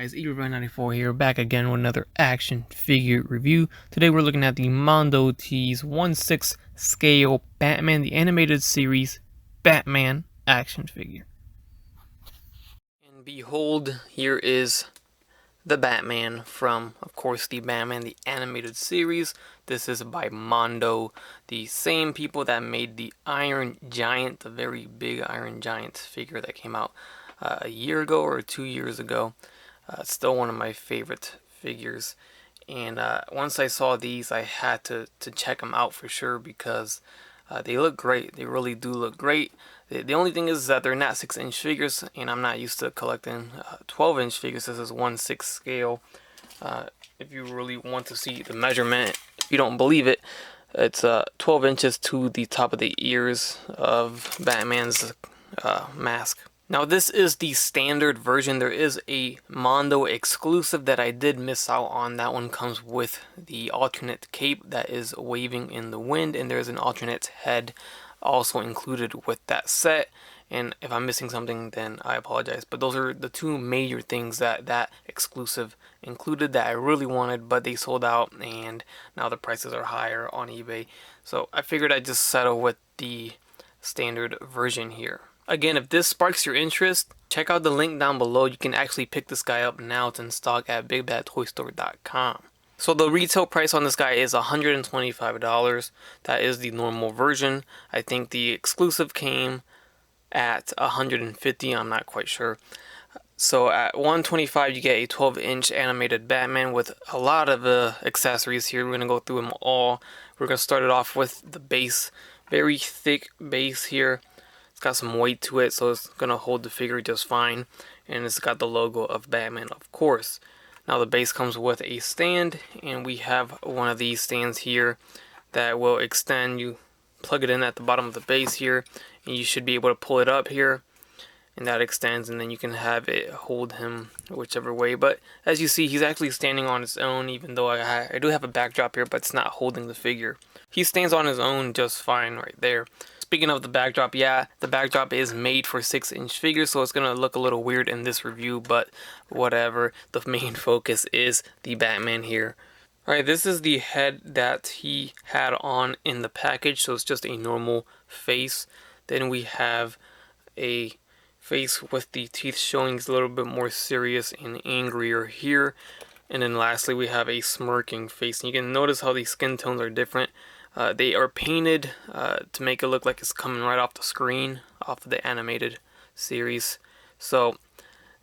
Guys, Eater94 here, back again with another action figure review. Today we're looking at the Mondo Tees 1/6 scale Batman, the animated series Batman action figure. And behold, here is the Batman from, of course, the Batman, the animated series. This is by Mondo, the same people that made the Iron Giant, the very big Iron Giant figure that came out a year ago or 2 years ago. It's still one of my favorite figures, and once I saw these, I had to check them out for sure because they look great. They really do look great. The only thing is that they're not 6-inch figures, and I'm not used to collecting 12-inch figures. This is 1/6 scale. If you really want to see the measurement, if you don't believe it, it's 12 inches to the top of the ears of Batman's mask. Now this is the standard version. There is a Mondo exclusive that I did miss out on. That one comes with the alternate cape that is waving in the wind, and there's an alternate head also included with that set. And if I'm missing something, then I apologize. But those are the two major things that exclusive included that I really wanted, but they sold out, and now the prices are higher on eBay. So I figured I'd just settle with the standard version here. Again, if this sparks your interest, check out the link down below. You can actually pick this guy up now. It's in stock at bigbadtoystore.com. So the retail price on this guy is $125. That is the normal version. I think the exclusive came at $150. I'm not quite sure. So at $125 you get a 12-inch animated Batman with a lot of accessories here. We're going to go through them all. We're going to start it off with the base. Very thick base here. Got some weight to it, so it's gonna hold the figure just fine, and it's got the logo of Batman, of course. Now the base comes with a stand, and we have one of these stands here that will extend. You plug it in at the bottom of the base here, and you should be able to pull it up here, and that extends, and then you can have it hold him whichever way. But as you see, he's actually standing on his own, even though I do have a backdrop here, but it's not holding the figure. He stands on his own just fine right there. Speaking of the backdrop, yeah, the backdrop is made for 6-inch figures, so it's going to look a little weird in this review, but whatever. The main focus is the Batman here. Alright, this is the head that he had on in the package, so it's just a normal face. Then we have a face with the teeth showing. He's a little bit more serious and angrier here. And then lastly, we have a smirking face. And you can notice how the skin tones are different. They are painted to make it look like it's coming right off the screen, off of the animated series. So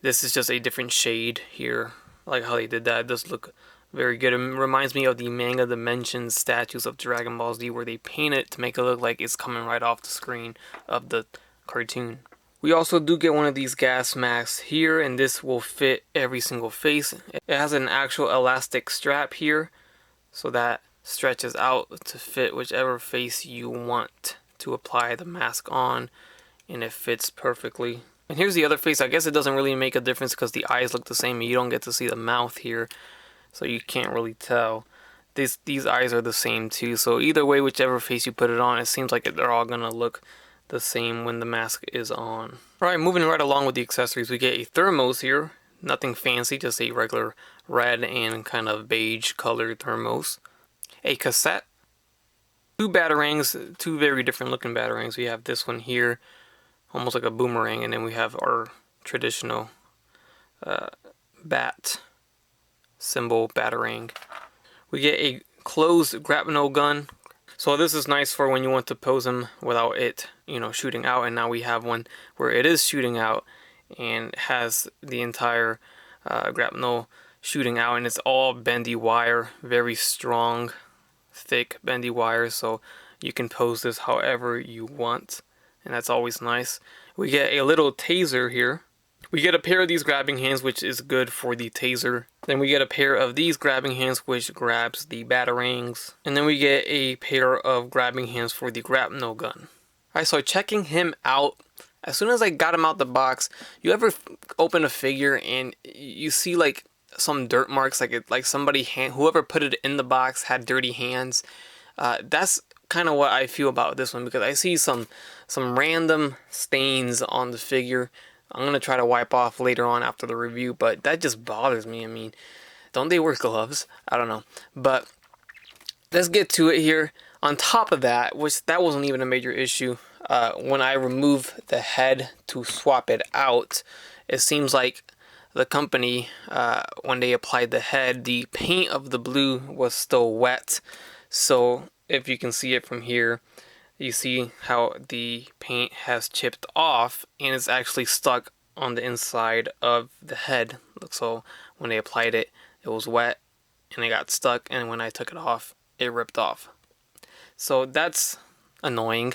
this is just a different shade here. I like how they did that. It does look very good. It reminds me of the Manga Dimensions statues of Dragon Ball Z, where they paint it to make it look like it's coming right off the screen of the cartoon. We also do get one of these gas masks here, and this will fit every single face. It has an actual elastic strap here, so that stretches out to fit whichever face you want to apply the mask on, and it fits perfectly. And here's the other face. I guess it doesn't really make a difference because the eyes look the same, and you don't get to see the mouth here, so you can't really tell. These eyes are the same too, so either way, whichever face you put it on, it seems like they're all gonna look the same when the mask is on. Alright, moving right along with the accessories, we get a thermos here. Nothing fancy, just a regular red and kind of beige colored thermos. A cassette, two Batarangs, two very different looking Batarangs. We have this one here, almost like a boomerang, and then we have our traditional bat symbol Batarang. We get a closed grapnel gun. So this is nice for when you want to pose him without it, shooting out. And now we have one where it is shooting out and has the entire grapnel shooting out, and it's all bendy wire, very strong, thick bendy wire, so you can pose this however you want, and that's always nice. We get a little taser here. We get a pair of these grabbing hands, which is good for the taser. Then we get a pair of these grabbing hands, which grabs the Batarangs. And then we get a pair of grabbing hands for the grapnel gun. Alright, so checking him out, as soon as I got him out the box, you ever open a figure and you see like some dirt marks, like somebody whoever put it in the box had dirty hands? That's kind of what I feel about this one, because I see some random stains on the figure I'm going to try to wipe off later on after the review, but that just bothers me. I mean, don't they wear gloves? I don't know. But let's get to it here. On top of that, which that wasn't even a major issue, when I remove the head to swap it out, it seems like the company, when they applied the head, the paint of the blue was still wet. So if you can see it from here, you see how the paint has chipped off and it's actually stuck on the inside of the head. So when they applied it, it was wet and it got stuck, and when I took it off, it ripped off. So that's annoying.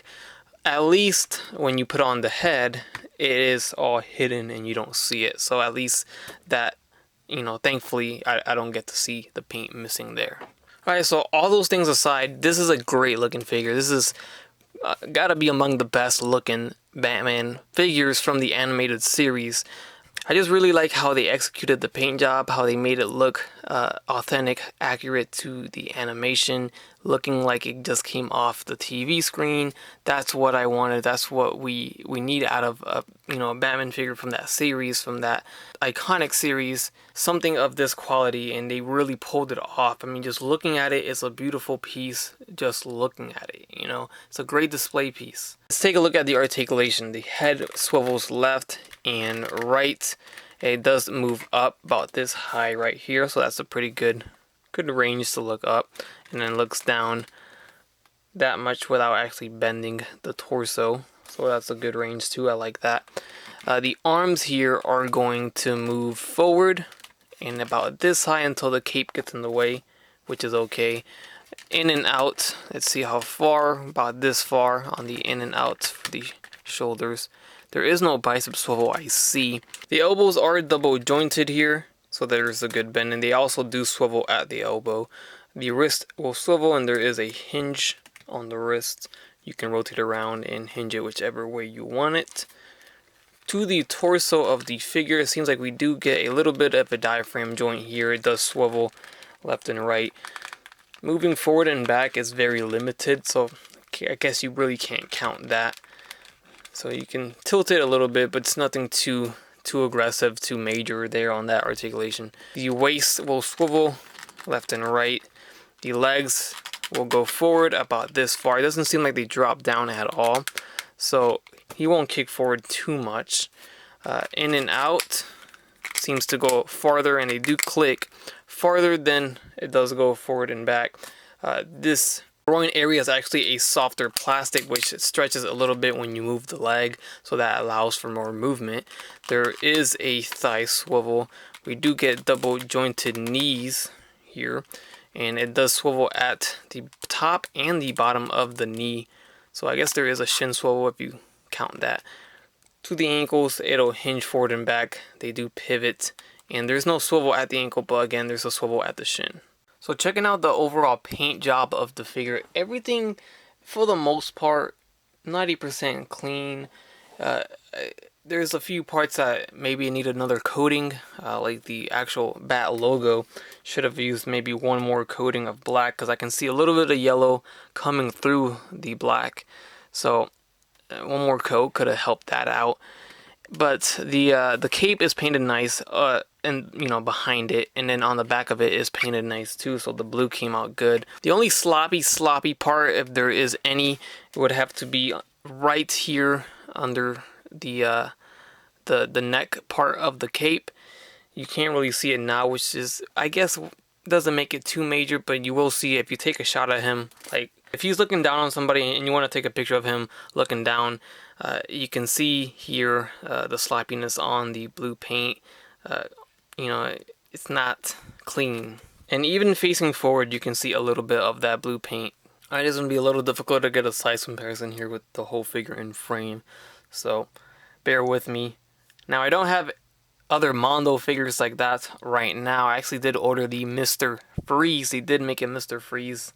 At least when you put on the head, it is all hidden and you don't see it. So at least that, thankfully I don't get to see the paint missing there. Alright, so all those things aside, this is a great looking figure. This is gotta be among the best looking Batman figures from the animated series. I just really like how they executed the paint job, how they made it look authentic, accurate to the animation, looking like it just came off the TV screen. That's what I wanted. That's what we need out of a Batman figure from that series, from that iconic series, something of this quality, and they really pulled it off. I mean, just looking at it, it's a beautiful piece. Just looking at it, it's a great display piece. Let's take a look at the articulation. The head swivels left and right. It does move up about this high right here, so that's a pretty good range to look up, and then looks down that much without actually bending the torso, so that's a good range too. I like that. The arms here are going to move forward and about this high until the cape gets in the way, which is okay. In and out, let's see how far, about this far on the in and out for the shoulders. There is no bicep swivel, I see. The elbows are double jointed here, so there's a good bend, and they also do swivel at the elbow. The wrist will swivel, and there is a hinge on the wrist. You can rotate around and hinge it whichever way you want it. To the torso of the figure, it seems like we do get a little bit of a diaphragm joint here. It does swivel left and right. Moving forward and back is very limited, so I guess you really can't count that. So you can tilt it a little bit, but it's nothing too aggressive, too major there on that articulation. The waist will swivel left and right. The legs will go forward about this far. It doesn't seem like they drop down at all, so he won't kick forward too much. In and out seems to go farther, and they do click farther than it does go forward and back. This groin area is actually a softer plastic, which stretches a little bit when you move the leg, so that allows for more movement. There is a thigh swivel. We do get double jointed knees here, and it does swivel at the top and the bottom of the knee, so I guess there is a shin swivel if you count that. To the ankles, it'll hinge forward and back. They do pivot, and there's no swivel at the ankle, but again, there's a swivel at the shin. So checking out the overall paint job of the figure, everything for the most part 90% clean. There's a few parts that maybe need another coating, like the actual bat logo should have used maybe one more coating of black, because I can see a little bit of yellow coming through the black. So one more coat could have helped that out. But the cape is painted nice, and behind it, and then on the back of it is painted nice too, so the blue came out good. The only sloppy part, if there is any, it would have to be right here under the neck part of the cape. You can't really see it now, which is, I guess, doesn't make it too major, but you will see if you take a shot at him. Like if he's looking down on somebody and you want to take a picture of him looking down, you can see here the sloppiness on the blue paint. It's not clean. And even facing forward, you can see a little bit of that blue paint. It is going to be a little difficult to get a size comparison here with the whole figure in frame, so bear with me. Now, I don't have other Mondo figures like that right now. I actually did order the Mr. Freeze. They did make a Mr. Freeze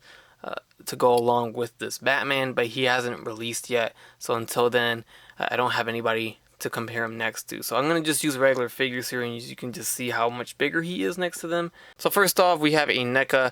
to go along with this Batman, but he hasn't released yet, so until then, I don't have anybody to compare him next to. So I'm going to just use regular figures here, and you can just see how much bigger he is next to them. So first off, we have a NECA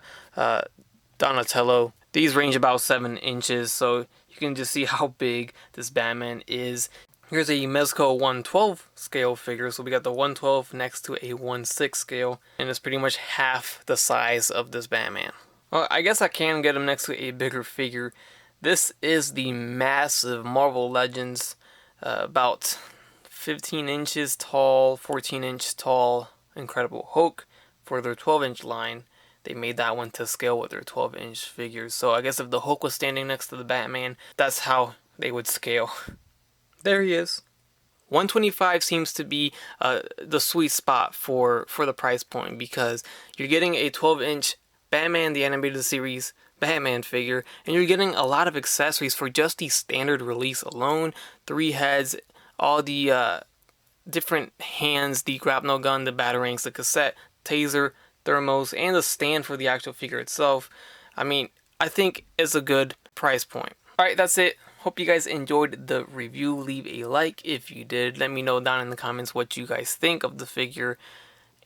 Donatello. These range about 7 inches, so you can just see how big this Batman is. Here's a Mezco 112 scale figure, so we got the 112 next to a 1/6 scale, and it's pretty much half the size of this Batman. Well, I guess I can get him next to a bigger figure. This is the massive Marvel Legends, about 15 inches tall, 14-inch tall Incredible Hulk for their 12-inch line. They made that one to scale with their 12-inch figures. So I guess if the Hulk was standing next to the Batman, that's how they would scale. There he is. 125 seems to be the sweet spot for the price point, because you're getting a 12-inch Batman the Animated Series Batman figure, and you're getting a lot of accessories for just the standard release alone. 3 heads, all the different hands, the grapnel gun, the batarangs, the cassette, taser, thermos, and the stand for the actual figure itself. I mean, I think it's a good price point. Alright, that's it. Hope you guys enjoyed the review. Leave a like if you did. Let me know down in the comments what you guys think of the figure.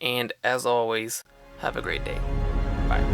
And as always, have a great day. Bye.